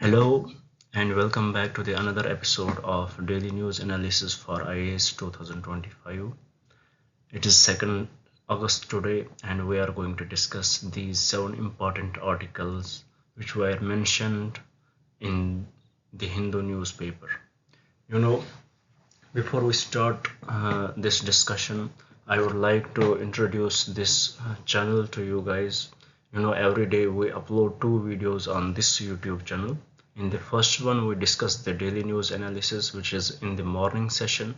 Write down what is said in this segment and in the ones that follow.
Hello and welcome back to the another episode of Daily News Analysis for IAS 2025. It is 2nd August today and we are going to discuss these 7 important articles which were mentioned in the Hindu newspaper. Before we start this discussion, I would like to introduce this channel to you guys. Every day we upload 2 videos on this YouTube channel. In the first one, we discuss the daily news analysis, which is in the morning session.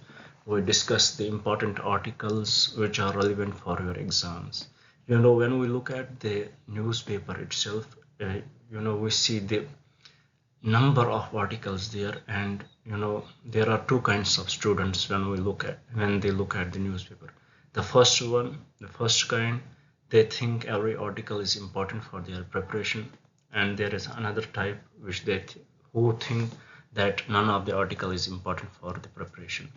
We discuss the important articles which are relevant for your exams. When we look at the newspaper itself, we see the number of articles there, and there are two kinds of students when they look at the newspaper. The first kind, they think every article is important for their preparation, and there is another type who think that none of the article is important for the preparation.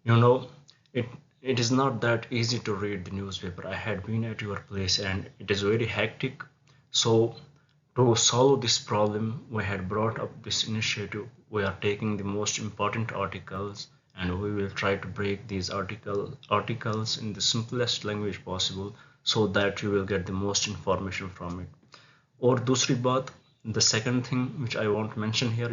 you know it it is not that easy to read the newspaper. I had been at your place and it is very hectic. So to solve this problem, we had brought up this initiative. We are taking the most important articles and we will try to break these articles in the simplest language possible so that you will get the most information from it. Or दूसरी बात, the second thing which I want to mention here,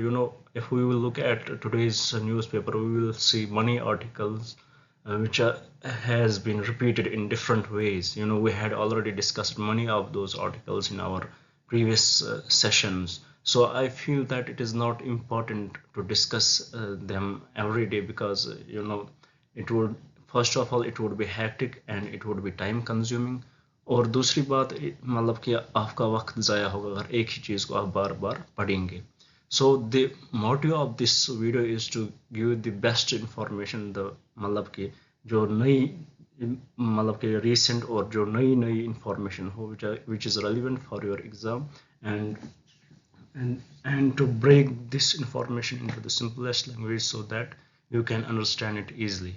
if we will look at today's newspaper, we will see many articles which has been repeated in different ways. We had already discussed many of those articles in our previous sessions. So I feel that it is not important to discuss them every day because it would, first of all, it would be hectic and it would be time consuming. और दूसरी बात, मतलब कि आपका वक्त ज़ाया होगा अगर एक ही चीज़ को आप बार बार पढ़ेंगे. So the motive of this video is to give the best information, the मतलब कि जो नई मतलब कि recent और जो नई information हो which is relevant for your exam, and to break this information into the simplest language so that you can understand it easily.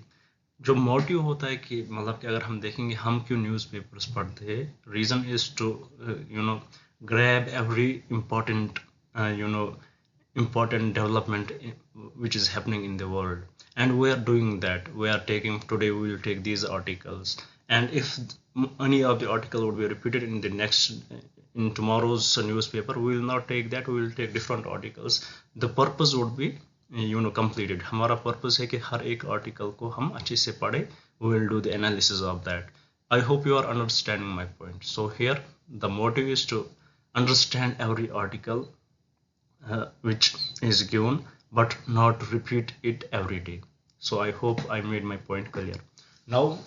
जो मोटिव होता है कि मतलब कि अगर हम देखेंगे हम क्यों न्यूज़पेपर्स पढ़ते हैं, reason is to grab every important development which is happening in the world, and we are doing that. We are taking today, we will take these articles, and if any of the article would be repeated in tomorrow's newspaper, we will not take that, we will take different articles. The purpose would be completed. हमारा purpose है कि हर एक article को हम अच्छे से पढ़े. We will do the analysis of that. I hope you are understanding my point. So here the motive is to understand every article which is given, but not repeat it every day. So I hope I made my point clear. Now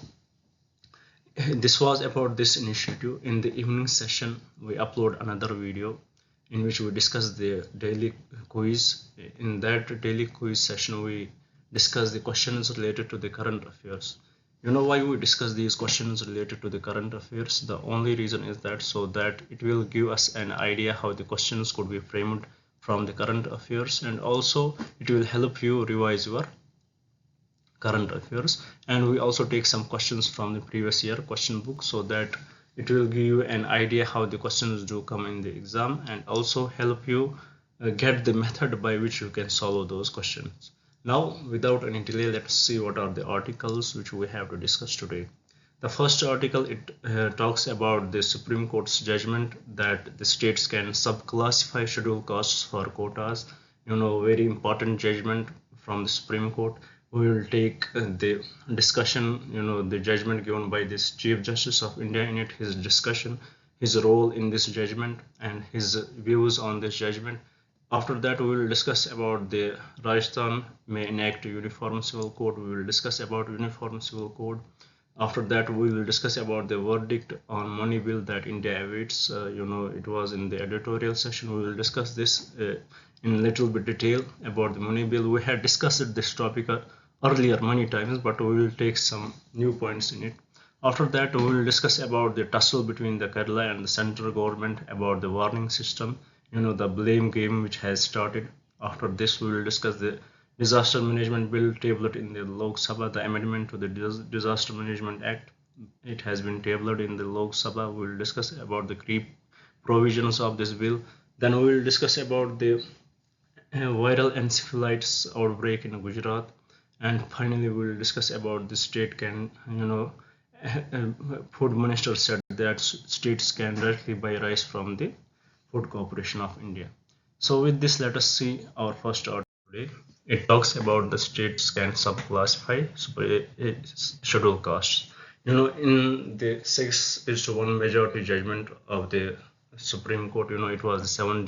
this was about this initiative. In the evening session we upload another video in which we discuss the daily quiz. In that daily quiz session, we discuss the questions related to the current affairs. Why we discuss these questions related to the current affairs? The only reason is that so that it will give us an idea how the questions could be framed from the current affairs, and also it will help you revise your current affairs. And we also take some questions from the previous year question book so that it will give you an idea how the questions do come in the exam, and also help you get the method by which you can solve those questions. Now without any delay, let's see what are the articles which we have to discuss today. The first article, it talks about the Supreme Court's judgment that the states can subclassify scheduled castes for quotas. Very important judgment from the Supreme Court. We will take the discussion, the judgment given by this Chief Justice of India in it, his discussion, his role in this judgment, and his views on this judgment. After that, we will discuss about the Rajasthan may enact Uniform Civil Code. We will discuss about Uniform Civil Code. After that, we will discuss about the verdict on money bill that India awaits. It was in the editorial session. We will discuss this in little bit detail about the money bill. We had discussed this topic earlier many times, but we will take some new points in it. After that, we will discuss about the tussle between the Kerala and the central government about the warning system, the blame game which has started. After this, we will discuss the disaster management bill tabled in the Lok Sabha, the amendment to the Disaster Management Act. It has been tabled in the Lok Sabha. We will discuss about the key provisions of this bill. Then we will discuss about the viral encephalitis outbreak in Gujarat, and finally we will discuss about the state can, food minister said that states can directly buy rice from the Food Corporation of India. So with this, let us see our first article today. It talks about the states can subclassify scheduled castes. In the 6:1 majority judgment of the Supreme Court, it was the seven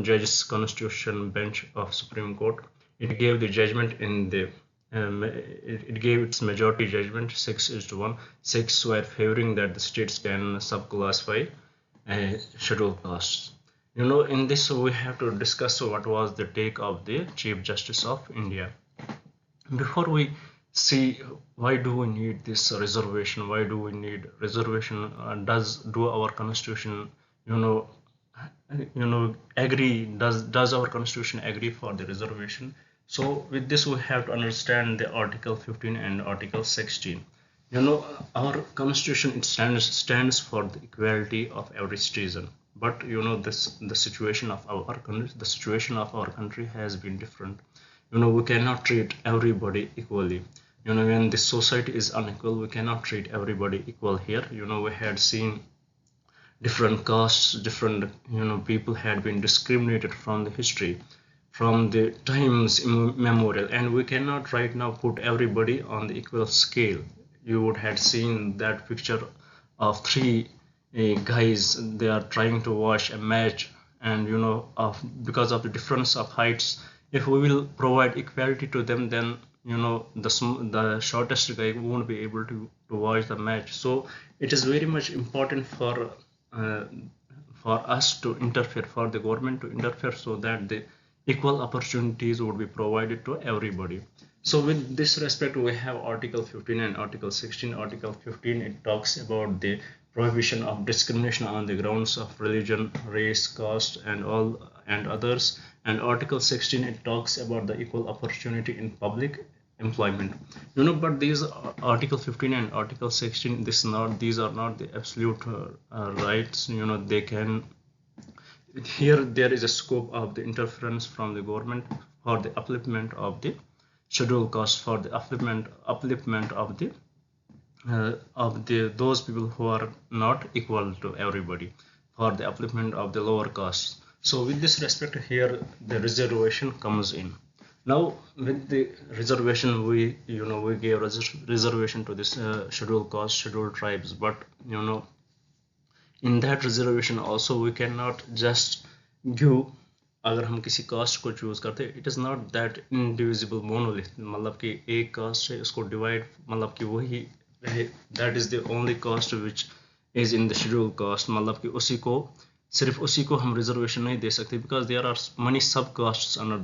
judges constitution bench of Supreme Court. It gave the judgment in the it gave its majority judgment 6:1. Six were favoring that the states can subclassify scheduled castes. In this we have to discuss what was the take of the Chief Justice of India. Before we see why do we need this reservation, why do we need reservation, do our constitution, you know, agree? Does our constitution agree for the reservation? So with this we have to understand the Article 15 and Article 16. Our constitution, it stands for the equality of every citizen, but the situation of our country has been different. We cannot treat everybody equally. When the society is unequal, we cannot treat everybody equal. Here we had seen different castes, different people had been discriminated from the history, from the times immemorial, and we cannot right now put everybody on the equal scale. You would have seen that picture of three guys, they are trying to watch a match, and because of the difference of heights, if we will provide equality to them, then the shortest guy won't be able to watch the match. So it is very much important uh, for us to interfere, for the government to interfere, so that the equal opportunities would be provided to everybody. So with this respect, we have Article 15 and Article 16. Article 15, it talks about the prohibition of discrimination on the grounds of religion, race, caste, and others. And Article 16, it talks about the equal opportunity in public employment. But these Article 15 and Article 16, these are not the absolute rights. They can, here there is a scope of the interference from the government for the upliftment of the scheduled caste, for the upliftment of the those people who are not equal to everybody, for the upliftment of the lower castes. So with this respect, here the reservation comes in. Now with the reservation, we gave reservation to this scheduled caste, scheduled tribes, but in that reservation also we cannot just give, अगर हम किसी cast को choose करते, it is not that indivisible monolith, मतलब कि एक cast है उसको डिवाइड, मतलब कि वही that is the only caste which is in the schedule caste, मतलब कि सिर्फ उसी को हम रिजर्वेशन नहीं दे सकते, because there are many sub castes under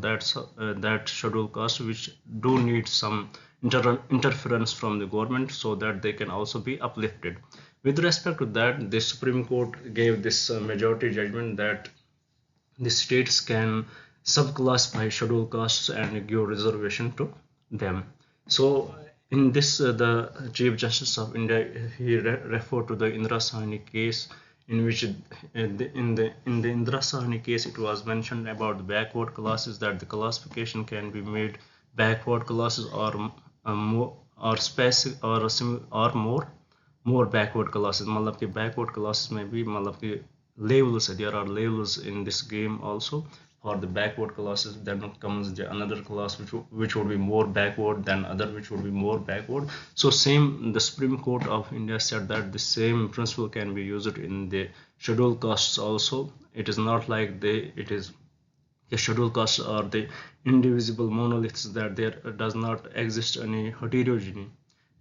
that schedule caste which do need some interference from the government, so that they can also be uplifted. With respect to that, the Supreme Court gave this majority judgment that the states can subclassify scheduled castes and give reservation to them. So in this, the Chief Justice of India, he referred to the Indira Sahni case, in which in the Indira Sahni case, it was mentioned about the backward classes, that the classification can be made backward classes or more or specific or more backward classes. मतलब कि backward classes में भी मतलब कि levels, there are levels in this game also. For the backward classes, then comes another class which would be more backward than other, which would be more backward. So same, the Supreme Court of India said that the same principle can be used in the scheduled castes also. It is not like it is the scheduled castes are the indivisible monoliths, that there does not exist any heterogeneity.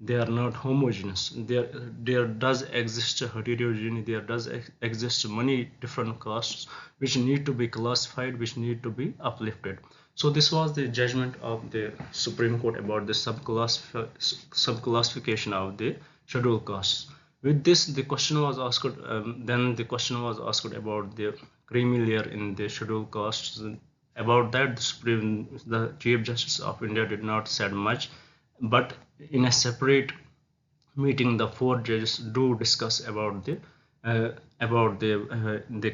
They are not homogeneous. There does exist heterogeneity. There does exist many different castes which need to be classified, which need to be uplifted. So this was the judgment of the Supreme Court about the subclassification of the scheduled castes. With this, the question was asked. Then the question was asked about the creamy layer in the scheduled castes. About that, the Chief Justice of India did not said much, but in a separate meeting, the four judges do discuss about the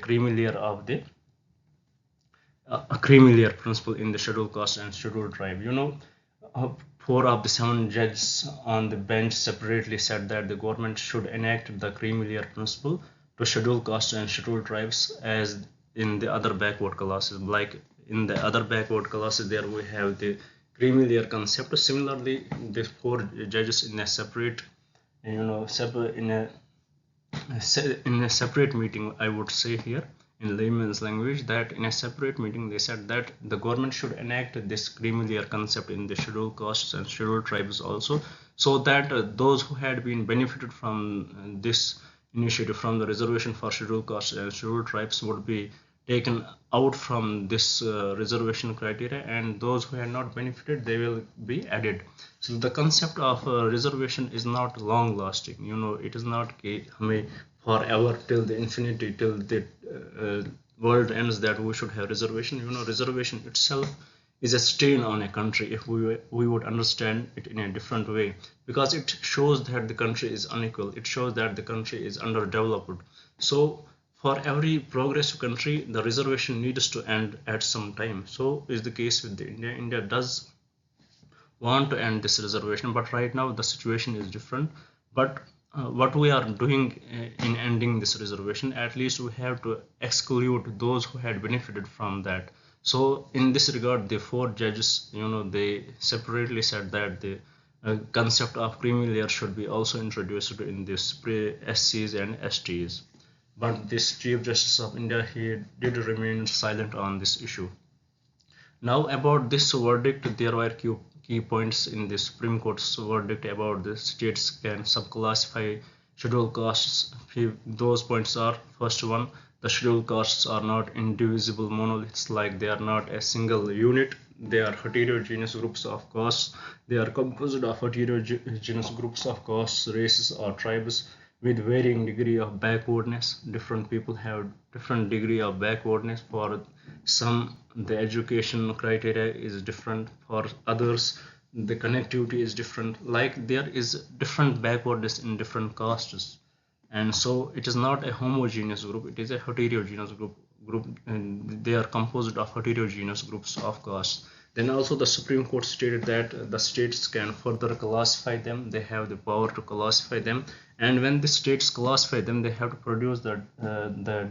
creamy layer of the a creamy layer principle in the scheduled caste and scheduled tribe. Uh, Four of the seven judges on the bench separately said that the government should enact the creamy layer principle to scheduled castes and scheduled tribes as in the other backward classes. Like in the other backward classes, there we have the creamy layer concept. Similarly, the four judges in a separate, separate in a separate meeting, I would say here in layman's language, that in a separate meeting they said that the government should enact this creamy layer concept in the scheduled castes and scheduled tribes also, so that those who had been benefited from this initiative from the reservation for scheduled castes and scheduled tribes would be taken out from this reservation criteria, and those who had not benefited, they will be added. So the concept of reservation is not long lasting. It is not forever till the infinity, till the world ends, that we should have reservation. Reservation itself is a stain on a country if we would understand it in a different way, because it shows that the country is unequal, it shows that the country is underdeveloped. So for every progressive country, the reservation needs to end at some time. So is the case with the India. India does want to end this reservation, but right now the situation is different. But what we are doing in ending this reservation, at least we have to exclude those who had benefited from that. So in this regard, the four judges, they separately said that the concept of creamy layer should be also introduced in this SCs and STs. But this Chief Justice of India, he did remain silent on this issue. Now about this verdict, there were key points in the Supreme Court's verdict about the states can subclassify scheduled castes. Those points are: first one, the scheduled castes are not indivisible monoliths, like they are not a single unit. They are heterogeneous groups of castes. They are composed of heterogeneous groups of castes, races, or tribes with varying degree of backwardness. Different people have different degree of backwardness. For some, the education criteria is different. For others, the connectivity is different. Like there is different backwardness in different castes, and so it is not a homogeneous group, it is a heterogeneous group, and they are composed of heterogeneous groups of castes. Then also the Supreme Court stated that the states can further classify them, they have the power to classify them, and when the states classify them, they have to produce the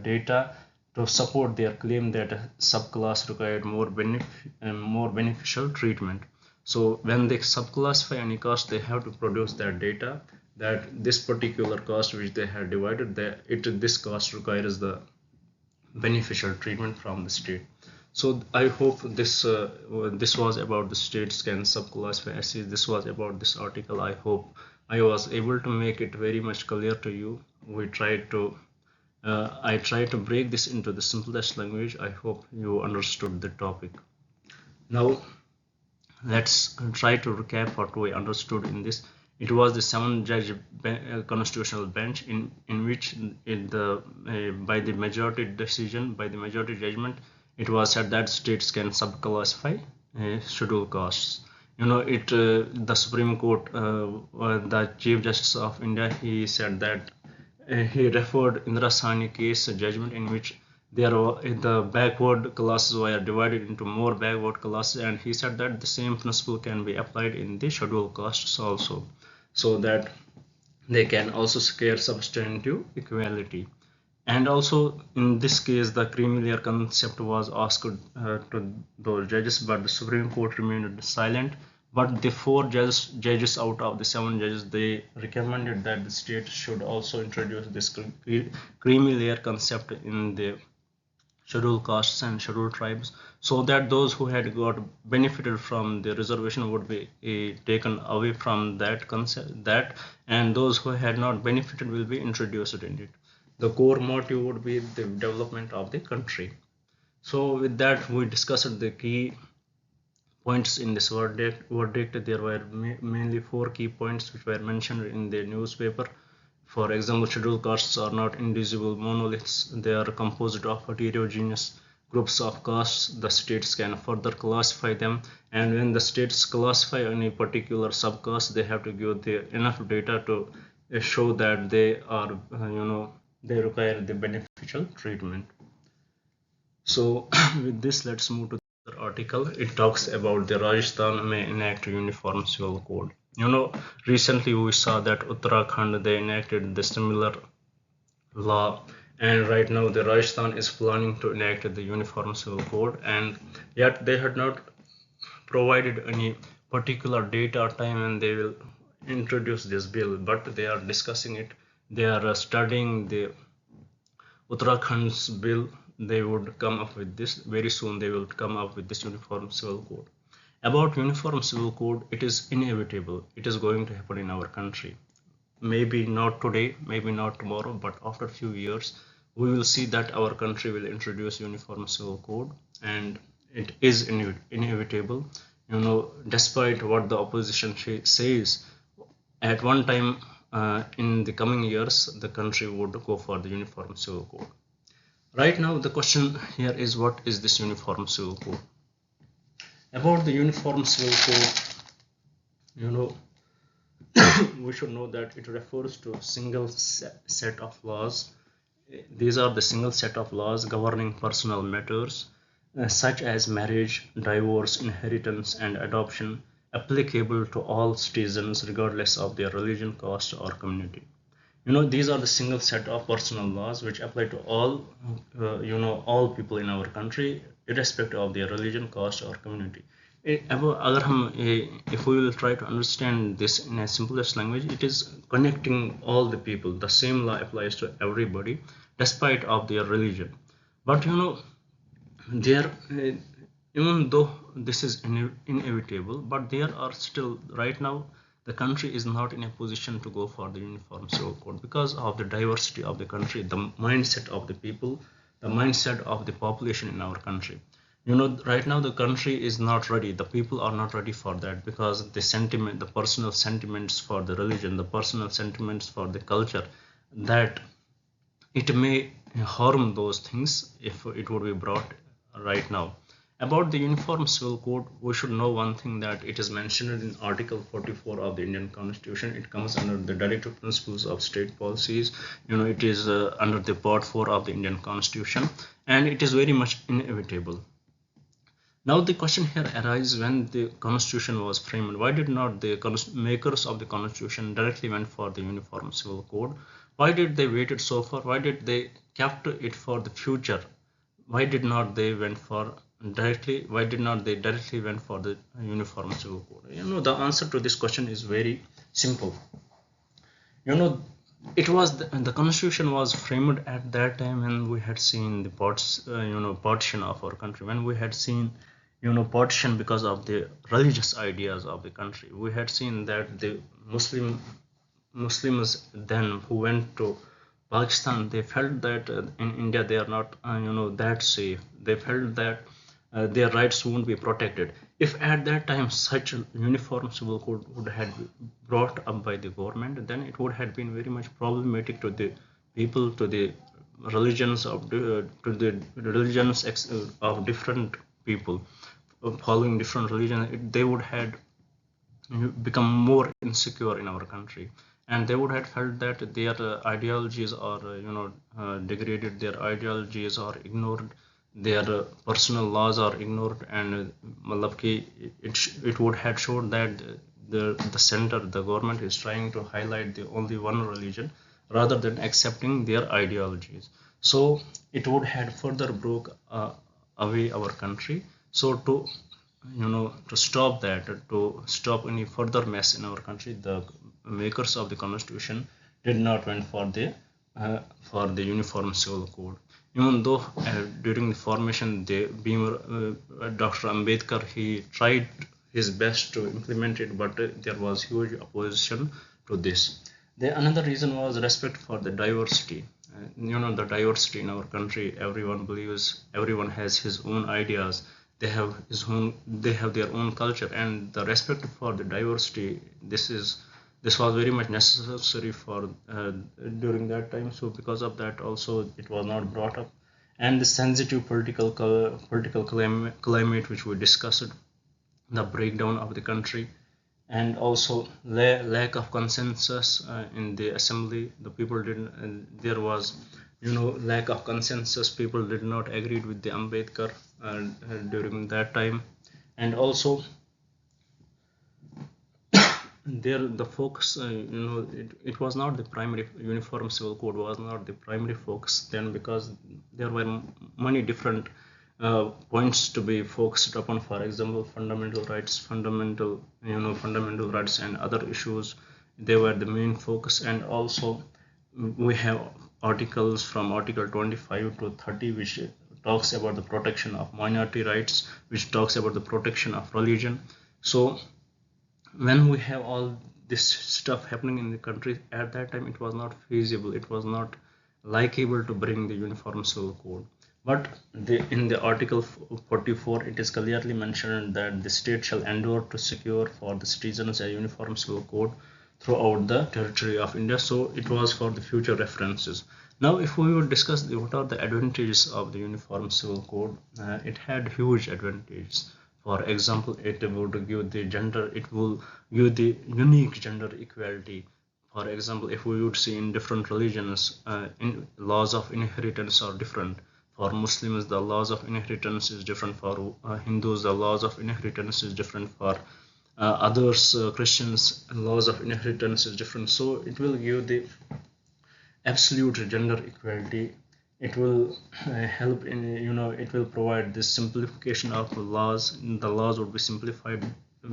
data to support their claim that a subclass required more beneficial treatment. So when they subclassify any caste, they have to produce that data, that this particular caste which they have divided, this caste requires the beneficial treatment from the state. So I hope this was about the states can subclassify SCs. This was about this article. I hope I was able to make it very much clear to you. I tried to break this into the simplest language. I hope you understood the topic. Now let's try to recap what we understood in this. It was the seven-judge constitutional bench in which by the majority decision, by the majority judgment, it was said that states can subclassify scheduled castes. The Supreme Court, the Chief Justice of India, he said that he referred Indira Sahni case judgment in which the backward classes were divided into more backward classes, and he said that the same principle can be applied in the scheduled castes also, so that they can also secure substantive equality. And also in this case, the creamy layer concept was asked to those judges, but the Supreme Court remained silent. But the four judges out of the seven judges, they recommended that the state should also introduce this creamy layer concept in the scheduled castes and scheduled tribes, so that those who had got benefited from the reservation would be taken away from that concept, and those who had not benefited will be introduced in it. The core motive would be the development of the country. So with that, we discussed the key points in this verdict. There were mainly four key points which were mentioned in the newspaper. For example, scheduled castes are not indivisible monoliths. They are composed of heterogeneous groups of castes. The states can further classify them, and when the states classify any particular subcaste, they have to give enough data to show that they are, they require the beneficial treatment. So with this, let's move to the article. It talks about the Rajasthan may enact uniform civil code. Recently we saw that Uttarakhand, they enacted the similar law, and right now the Rajasthan is planning to enact the uniform civil code, and yet they had not provided any particular date or time when they will introduce this bill, but they are discussing it. They are studying the Uttarakhand's bill. They would come up with this very soon. They will come up with this uniform civil code. About uniform civil code, it is inevitable. It is going to happen in our country. Maybe not today, maybe not tomorrow, but after a few years, we will see that our country will introduce uniform civil code, and it is inevitable. Despite what the opposition says, at one time in the coming years, the country would go for the uniform civil code. Right now, the question here is, what is this uniform civil code? About the uniform civil code, you know, we should know that it refers to a single set of laws. These are the single set of laws governing personal matters such as marriage, divorce, inheritance, and adoption, applicable to all citizens regardless of their religion, caste, or community. These are the single set of personal laws which apply to all people in our country, irrespective of their religion, caste, or community. If we will try to understand this in a simplest language, it is connecting all the people. The same law applies to everybody despite of their religion. But there even though this is inevitable, but there are still, right now, the country is not in a position to go for the uniform civil code because of the diversity of the country, the mindset of the people, the mindset of the population in our country. Right now the country is not ready, the people are not ready for that, because the sentiment, the personal sentiments for the religion, the personal sentiments for the culture, that it may harm those things if it would be brought right now. About the uniform civil code, we should know one thing, that it is mentioned in Article 44 of the Indian Constitution. It comes under the directive principles of state policies. It is under the part 4 of the Indian Constitution, and it is very much inevitable. Now the question here arises, when the constitution was framed, why did not the makers of the constitution directly went for the uniform civil code? Why did they waited so far? Why did they kept it for the future? Why did not they went for directly? Why did not they directly went for the uniform civil code? The answer to this question is very simple. It was the constitution was framed at that time when we had seen the partition of our country, when we had seen partition because of the religious ideas of the country. We had seen that the Muslims then who went to Pakistan, they felt that in India they are not that safe. They felt that their rights won't be protected. If at that time such a uniform civil code would have been brought up by the government, then it would have been very much problematic to the people, to the religions of of different people following different religions. They would have become more insecure in our country, and they would have felt that their ideologies are degraded, their ideologies are ignored, their personal laws are ignored, and it would have showed that the center, the government, is trying to highlight the only one religion rather than accepting their ideologies. So it would have further broke away our country. So to stop that, to stop any further mess in our country, the makers of the constitution did not went for the uniform civil code. Even though during the formation, Dr. Ambedkar, he tried his best to implement it, but there was huge opposition to this. Another reason was respect for the diversity. The diversity in our country, everyone believes, everyone has his own ideas, they have their own culture, and the respect for the diversity, this was very much necessary for during that time. So because of that also it was not brought up. And the sensitive political climate which we discussed, the breakdown of the country, and also lack of consensus in the assembly. The people didn't, there was lack of consensus. People did not agree with the Ambedkar during that time. And also there the focus, it was not the primary. Uniform civil code was not the primary focus then, because there were many different points to be focused upon. For example, fundamental rights and other issues, they were the main focus. And also we have articles from article 25 to 30, which talks about the protection of minority rights, which talks about the protection of religion. So when we have all this stuff happening in the country at that time, it was not feasible, it was not likable to bring the uniform civil code. But in the article 44, it is clearly mentioned that the state shall endeavor to secure for the citizens a uniform civil code throughout the territory of India. So it was for the future references. Now if we would discuss what are the advantages of the uniform civil code, it had huge advantages. For example, it would give the gender, it will give the unique gender equality. For example, if we would see in different religions, in laws of inheritance are different. For Muslims, the laws of inheritance is different. For Hindus, the laws of inheritance is different. For others, Christians, laws of inheritance is different. So it will give the absolute gender equality. It will help in, it will provide this simplification of the laws. The laws would be simplified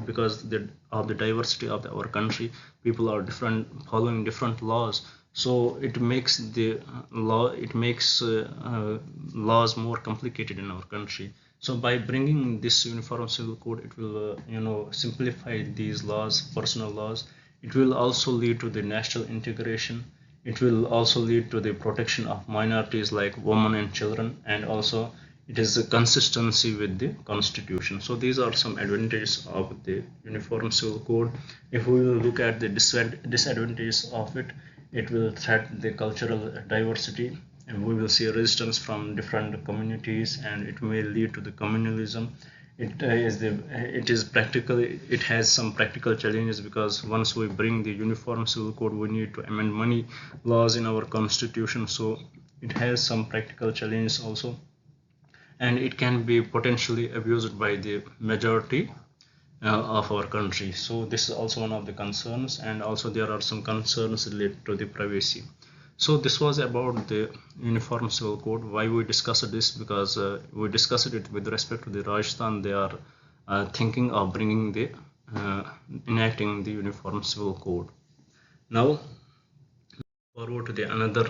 because of the diversity of our country. People are different, following different laws. So it makes the laws more complicated in our country. So by bringing this uniform civil code, it will simplify these laws, personal laws. It will also lead to the national integration. It will also lead to the protection of minorities like women and children, and also it is a consistency with the constitution. So these are some advantages of the uniform civil code. If we will look at the disadvantages of it, it will threaten the cultural diversity, and we will see resistance from different communities, and it may lead to the communalism. It has some practical challenges, because once we bring the uniform civil code, we need to amend many laws in our constitution. So it has some practical challenges also, and it can be potentially abused by the majority of our country. So this is also one of the concerns, and also there are some concerns related to the privacy. So this was about the uniform civil code. Why we discussed this? Because we discussed it with respect to the Rajasthan. They are thinking of bringing the enacting the uniform civil code. Now forward to the another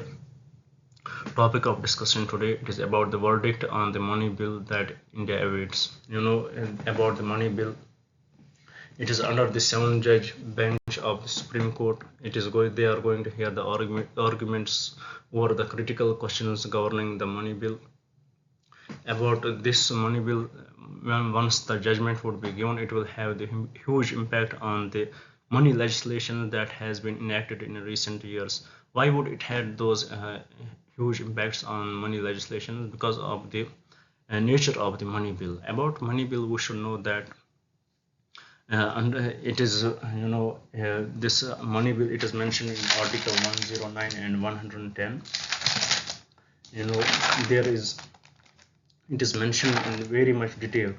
topic of discussion today. It is about the verdict on the money bill that India awaits. About the money bill. It is under the 7-judge bench of the Supreme Court. They are going to hear the arguments over the critical questions governing the money bill. About this money bill, once the judgment would be given, it will have the huge impact on the money legislation that has been enacted in recent years. Why would it have those huge impacts on money legislation? Because of the nature of the money bill. About money bill, we should know that and it is this money bill, it is mentioned in article 109 and 110. There is, it is mentioned in very much detail.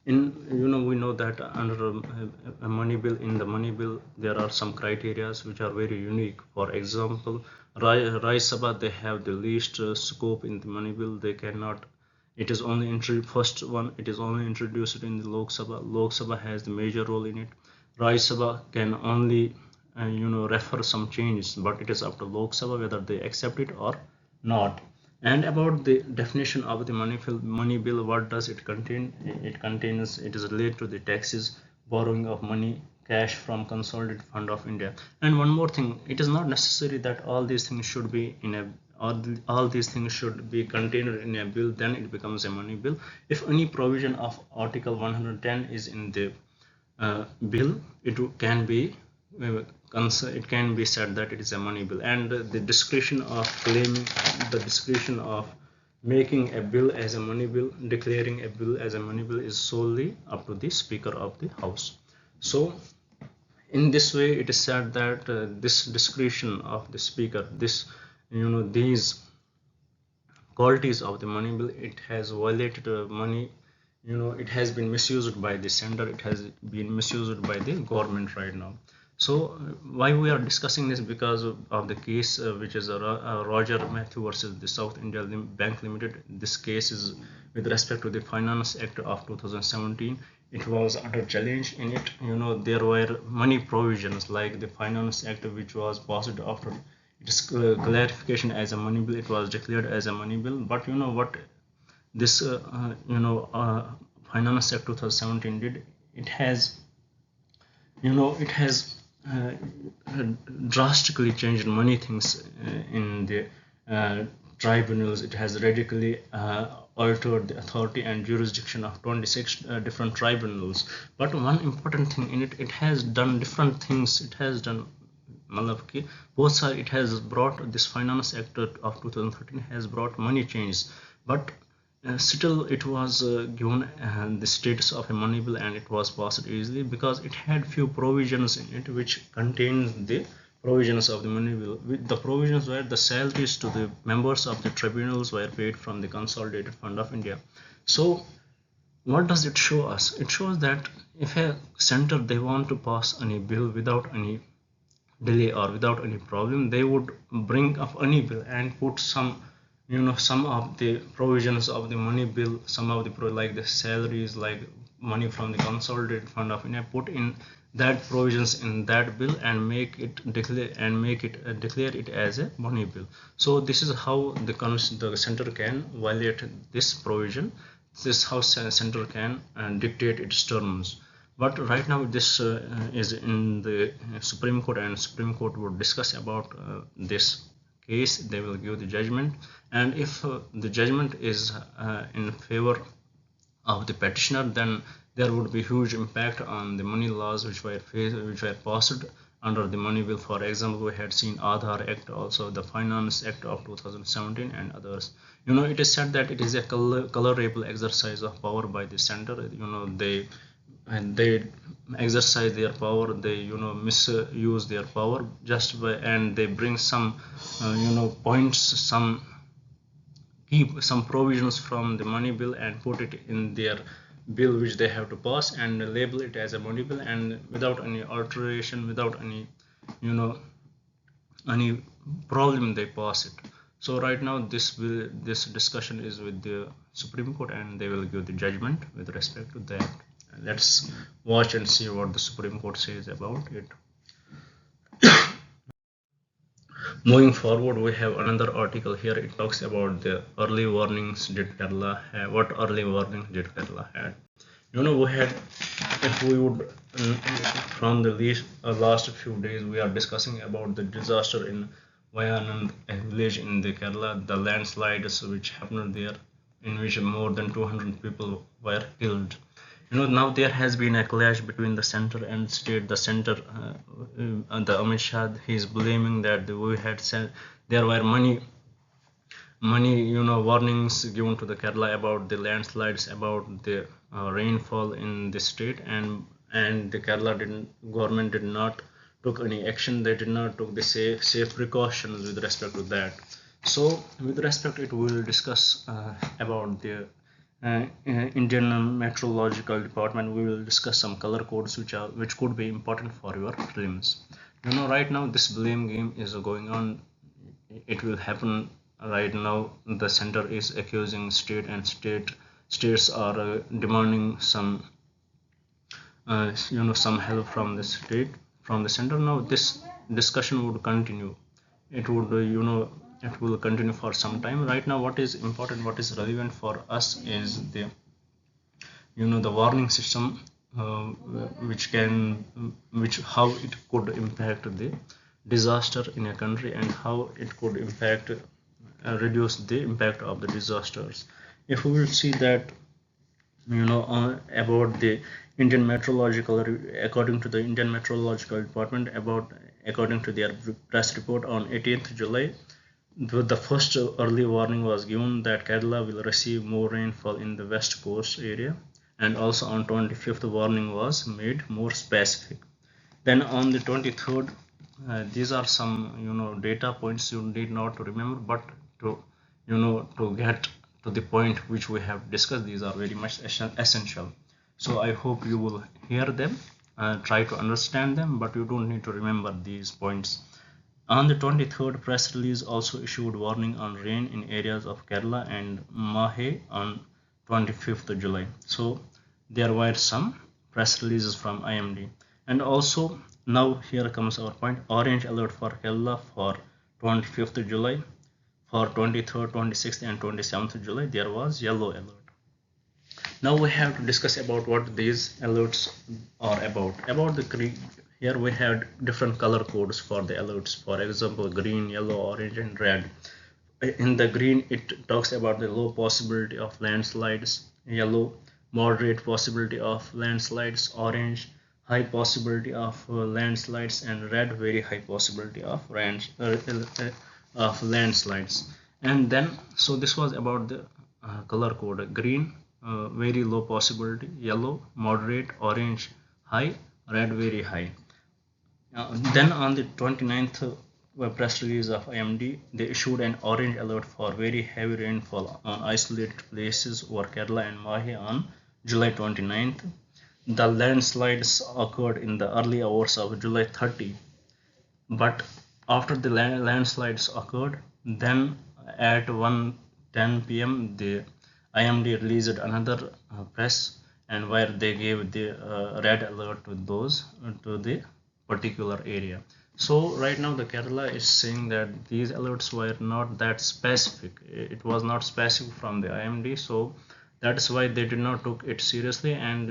We know that under a money bill, in the money bill there are some criteria which are very unique. For example, Rajya Sabha, they have the least scope in the money bill. They cannot, it is only first one, it is only introduced in the Lok Sabha. Lok Sabha has the major role in it. Rajya Sabha can only refer some changes, but it is up to Lok Sabha whether they accept it or not. And about the definition of the money bill, what does it contain? It is related to the taxes, borrowing of money, cash from consolidated fund of India. And one more thing, it is not necessary that all these things should be in a all these things should be contained in a bill, then it becomes a money bill. If any provision of article 110 is in the bill, it can be said that it is a money bill. And the discretion of making a bill as a money bill, declaring a bill as a money bill, is solely up to the Speaker of the House. So in this way, it is said that this discretion of the Speaker, these qualities of the money bill. It has violated money, it has been misused by the sender, it has been misused by the government right now. So why we are discussing this? Because of the case which is Roger Matthew versus the South India Bank Limited. This case is with respect to the Finance Act of 2017. It was under challenge. In it, there were many provisions like the Finance Act, which was passed after its clarification as a money bill. It was declared as a money bill. But you know what this Finance Act 2017 did? It has it has uh, drastically changed many things in the uh, tribunals. It has radically altered the authority and jurisdiction of 26 different tribunals. But one important thing in it, it has done different things. It has done matlab ki both side. It has brought this Finance Act of 2013 has brought many changes, but still it was given the status of a money bill, and it was passed easily because it had few provisions in it which contained the provisions of the money bill. The provisions were the salaries to the members of the tribunals were paid from the Consolidated Fund of India. So what does it show us? It shows that if a center they want to pass any bill without any delay or without any problem, they would bring up any bill and put some of the provisions of the money bill, some of the like the salaries, like money from the Consolidated Fund of India, put in that provisions in that bill and make it declare it as a money bill. So this is how the center can violate this provision. This is how center can dictate its terms. But right now this is in the Supreme Court, and Supreme Court would discuss about this case. They will give the judgment, and if the judgment is in favor of the petitioner, then there would be huge impact on the money laws which were passed under the money bill. For example, we had seen Aadhaar Act, also the Finance Act of 2017 and others. It is said that it is a colorable exercise of power by the center. They exercise their power, they misuse their power just by, and they bring some points, some keep some provisions from the money bill and put it in their bill which they have to pass and label it as a money bill, and without any alteration, without any you know any problem, they pass it. So right now this discussion is with the Supreme Court, and they will give the judgment with respect to that. Let's watch and see what the Supreme Court says about it. Moving forward, we have another article here. It talks about the early warnings did Kerala have. What early warnings did Kerala had? We had, if we would, from the last few days, we are discussing about the disaster in Wayanad, a village in the Kerala, the landslides which happened there, in which more than 200 people were killed. Now there has been a clash between the center and state. The center, the Amit Shah, he is blaming that we had said there were many warnings given to the Kerala about the landslides, about the rainfall in the state, and the Kerala government did not took any action. They did not took the safe precautions with respect to that. So with respect to it, we will discuss about the Indian Meteorological Department. We will discuss some color codes which could be important for your prelims. Right now this blame game is going on. It will happen right now. The center is accusing state, and states are demanding some help from the state, from the center. Now this discussion would continue. It would it will continue for some time. Right now what is important, what is relevant for us is the warning system, which how it could impact the disaster in a country, and how it could impact reduce the impact of the disasters. If we will see that about the Indian Meteorological, according to the Indian Meteorological Department, according to their press report on 18th July, the first early warning was given that Kerala will receive more rainfall in the west coast area, and also on 25th warning was made more specific. Then on the 23rd, these are some data points you need not to remember, but to to get to the point which we have discussed. These are very much essential. So I hope you will hear them, try to understand them, but you don't need to remember these points. On the 23rd, press release also issued warning on rain in areas of Kerala and Mahe on 25th July. So there were some press releases from IMD. And also now here comes our point: orange alert for Kerala for 25th July. For 23rd, 26th and 27th July there was yellow alert. Now we have to discuss about what these alerts are about the here we had different color codes for the alerts. For example, green, yellow, orange and red. In the green it talks about the low possibility of landslides, yellow moderate possibility of landslides, orange high possibility of landslides, and red very high possibility of landslides. And then so this was about the color code: green very low possibility, yellow moderate, orange high, red very high. Then on the 29th press release of IMD, they issued an orange alert for very heavy rainfall on isolated places over Kerala and Mahe on July 29th. The landslides occurred in the early hours of July 30, but after the landslides occurred, then at 1:10 p.m. the IMD released another press, and where they gave the red alert to the particular area. So right now the Kerala is saying that these alerts were not that specific. It was not specific from the IMD, so that's why they did not took it seriously, and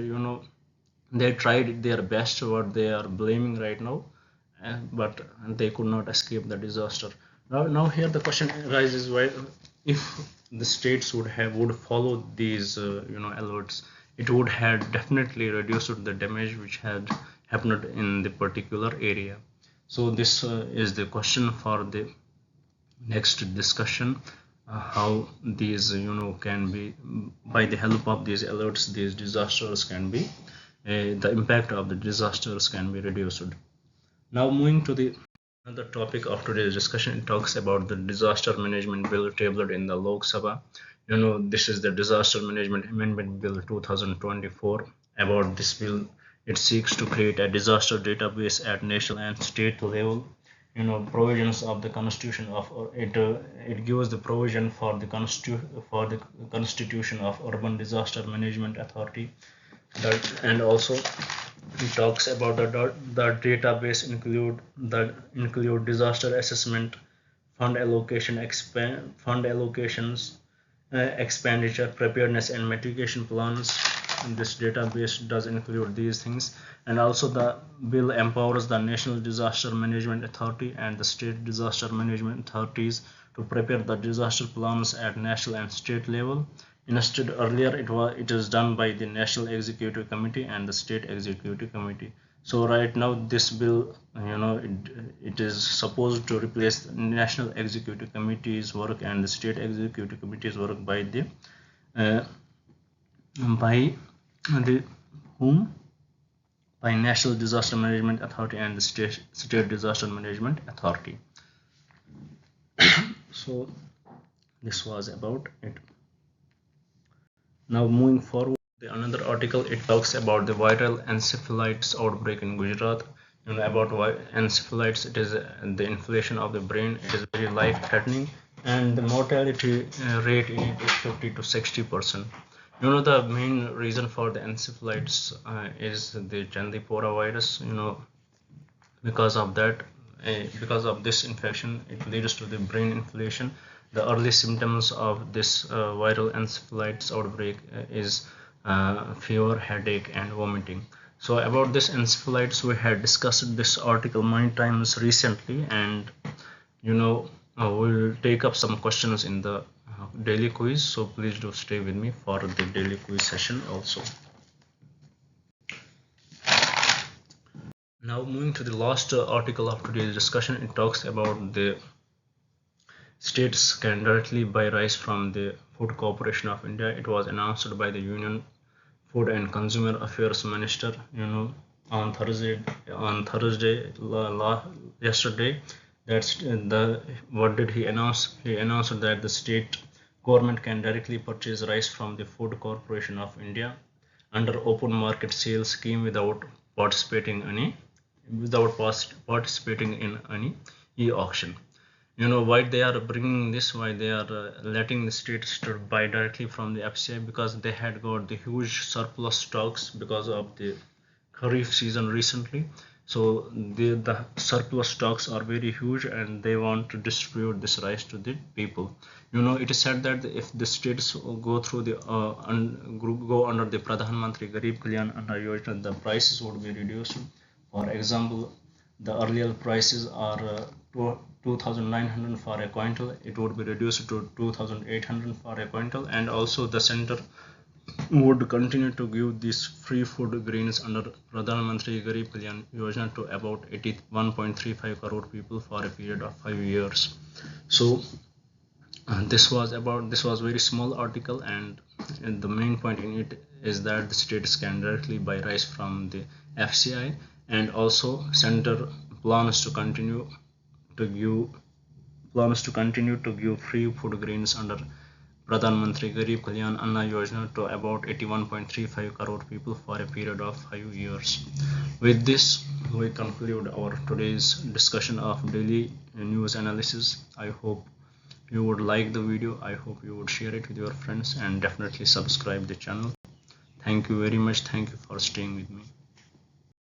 they tried their best what they are blaming right now, but they could not escape the disaster. Now here the question arises: why, if the states would follow these alerts, it would have definitely reduced the damage which had happened in the particular area. So this is the question for the next discussion: how these can be, by the help of these alerts, these disasters can be the impact of the disasters can be reduced. Now moving to the another topic of today's discussion, it talks about the disaster management bill tabled in the Lok Sabha. This is the disaster management amendment bill 2024. About this bill, it seeks to create a disaster database at national and state level. Provisions of the constitution of it gives the provision for the constitution of urban disaster management authority. And also it talks about the database include disaster assessment, fund allocations, expenditure, preparedness and mitigation plans. And this database does include these things. And also the bill empowers the National Disaster Management Authority and the state disaster management authorities to prepare the disaster plans at national and state level. Instead, earlier it is done by the National Executive Committee and the State Executive Committee. So right now this bill, it is supposed to replace the National Executive Committee's work and the State Executive Committee's work by the National Disaster Management Authority and the State Disaster Management Authority. So this was about it. Now moving forward, another article, it talks about the viral encephalitis outbreak in Gujarat. About encephalitis, it is the inflammation of the brain. It is very life-threatening, and the mortality rate in it is 50 to 60%. The main reason for the encephalitis is the Chandipora virus. Because of that, because of this infection, it leads to the brain inflammation. The early symptoms of this viral encephalitis outbreak is fever, headache and vomiting. So about this encephalitis, we had discussed this article many times recently, and we'll take up some questions in the daily quiz, so please do stay with me for the daily quiz session also. Now moving to the last article of today's discussion, it talks about the states can directly buy rice from the Food Corporation of India. It was announced by the Union Food and Consumer Affairs Minister on Thursday yesterday. What did he announce? He announced that the state Government can directly purchase rice from the Food Corporation of India under open market sale scheme without participating in any e-auction. You know why they are bringing this, why they are letting the states to buy directly from the FCI, because they had got the huge surplus stocks because of the Kharif season recently. So the surplus stocks are very huge and they want to distribute this rice to the people. You know, it is said that if the states go through the go under the Pradhan Mantri Garib Kalyan Anna Yojana, the prices would be reduced. For example, the earlier prices are 2,900 for a quintal. It would be reduced to 2,800 for a quintal, and also the center would continue to give these free food grains under Pradhan Mantri Garib Kalyan Yojana to about 81.35 crore people for a period of 5 years. So this was very small article, and the main point in it is that the states can directly buy rice from the FCI, and also center plans to continue to give free food grains under Pradhan Mantri Garib Kalyan Anna Yojana to about 81.35 crore people for a period of 5 years. With this, we conclude our today's discussion of daily news analysis. I hope you would like the video. I hope you would share it with your friends and definitely subscribe the channel. Thank you very much. Thank you for staying with me.